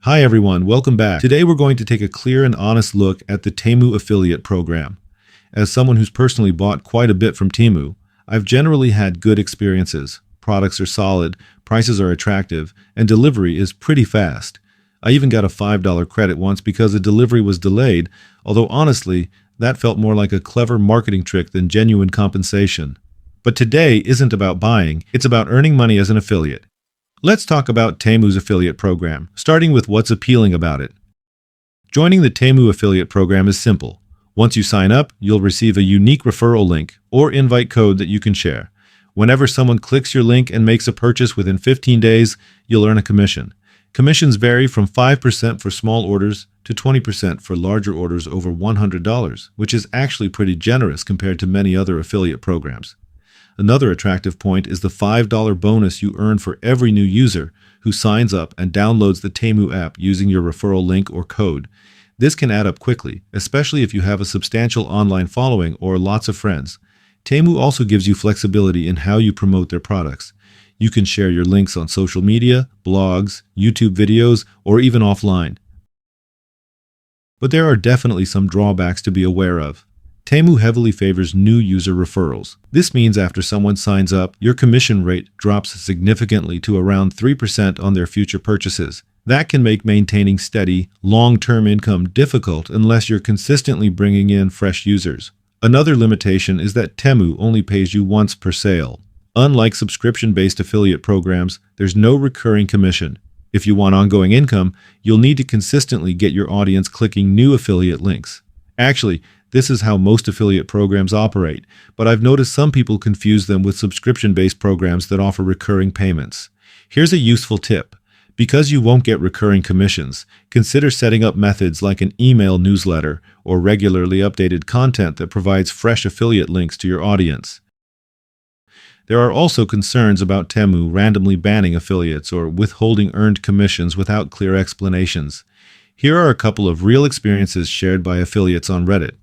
Hi everyone, welcome back. Today we're going to take a clear and honest look at the Temu affiliate program. As someone who's personally bought quite a bit from Temu, I've generally had good experiences. Products are solid, prices are attractive, and delivery is pretty fast. I even got a $5 credit once because a delivery was delayed, although honestly, that felt more like a clever marketing trick than genuine compensation. But today isn't about buying, it's about earning money as an affiliate. Let's talk about Temu's affiliate program, starting with what's appealing about it. Joining the Temu affiliate program is simple. Once you sign up, you'll receive a unique referral link or invite code that you can share. Whenever someone clicks your link and makes a purchase within 15 days, you'll earn a commission. Commissions vary from 5% for small orders to 20% for larger orders over $100, which is actually pretty generous compared to many other affiliate programs. Another attractive point is the $5 bonus you earn for every new user who signs up and downloads the Temu app using your referral link or code. This can add up quickly, especially if you have a substantial online following or lots of friends. Temu also gives you flexibility in how you promote their products. You can share your links on social media, blogs, YouTube videos, or even offline. But there are definitely some drawbacks to be aware of. Temu heavily favors new user referrals. This means after someone signs up, your commission rate drops significantly to around 3% on their future purchases. That can make maintaining steady, long-term income difficult unless you're consistently bringing in fresh users. Another limitation is that Temu only pays you once per sale. Unlike subscription-based affiliate programs, there's no recurring commission. If you want ongoing income, you'll need to consistently get your audience clicking new affiliate links. Actually, this is how most affiliate programs operate, but I've noticed some people confuse them with subscription-based programs that offer recurring payments. Here's a useful tip. Because you won't get recurring commissions, consider setting up methods like an email newsletter or regularly updated content that provides fresh affiliate links to your audience. There are also concerns about Temu randomly banning affiliates or withholding earned commissions without clear explanations. Here are a couple of real experiences shared by affiliates on Reddit.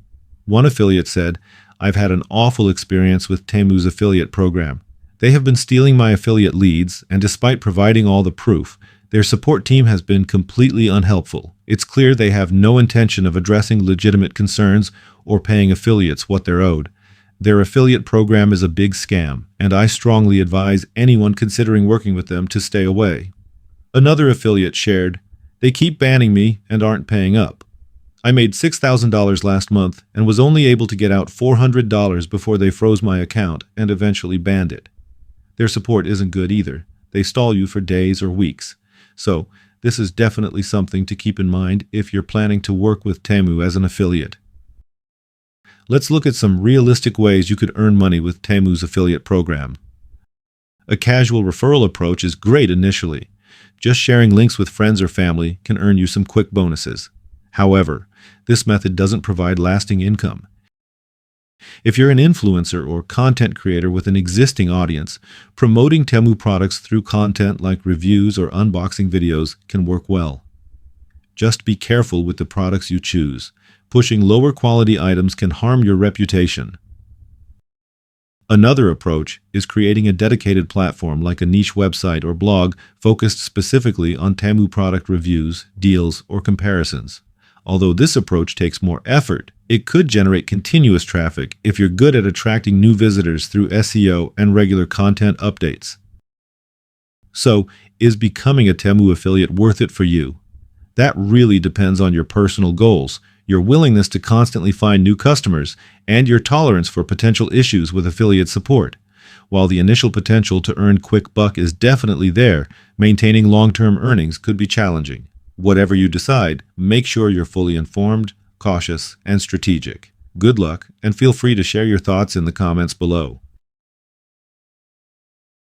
One affiliate said, "I've had an awful experience with Temu's affiliate program. They have been stealing my affiliate leads, and despite providing all the proof, their support team has been completely unhelpful. It's clear they have no intention of addressing legitimate concerns or paying affiliates what they're owed. Their affiliate program is a big scam, and I strongly advise anyone considering working with them to stay away." Another affiliate shared, "They keep banning me and aren't paying up. I made $6,000 last month and was only able to get out $400 before they froze my account and eventually banned it. Their support isn't good either. They stall you for days or weeks. So, this is definitely something to keep in mind if you're planning to work with Temu as an affiliate." Let's look at some realistic ways you could earn money with Temu's affiliate program. A casual referral approach is great initially. Just sharing links with friends or family can earn you some quick bonuses. However, this method doesn't provide lasting income. If you're an influencer or content creator with an existing audience, promoting Temu products through content like reviews or unboxing videos can work well. Just be careful with the products you choose. Pushing lower quality items can harm your reputation. Another approach is creating a dedicated platform like a niche website or blog focused specifically on Temu product reviews, deals, or comparisons. Although this approach takes more effort, it could generate continuous traffic if you're good at attracting new visitors through SEO and regular content updates. So, is becoming a Temu affiliate worth it for you? That really depends on your personal goals, your willingness to constantly find new customers, and your tolerance for potential issues with affiliate support. While the initial potential to earn quick buck is definitely there, maintaining long-term earnings could be challenging. Whatever you decide, make sure you're fully informed, cautious, and strategic. Good luck, and feel free to share your thoughts in the comments below.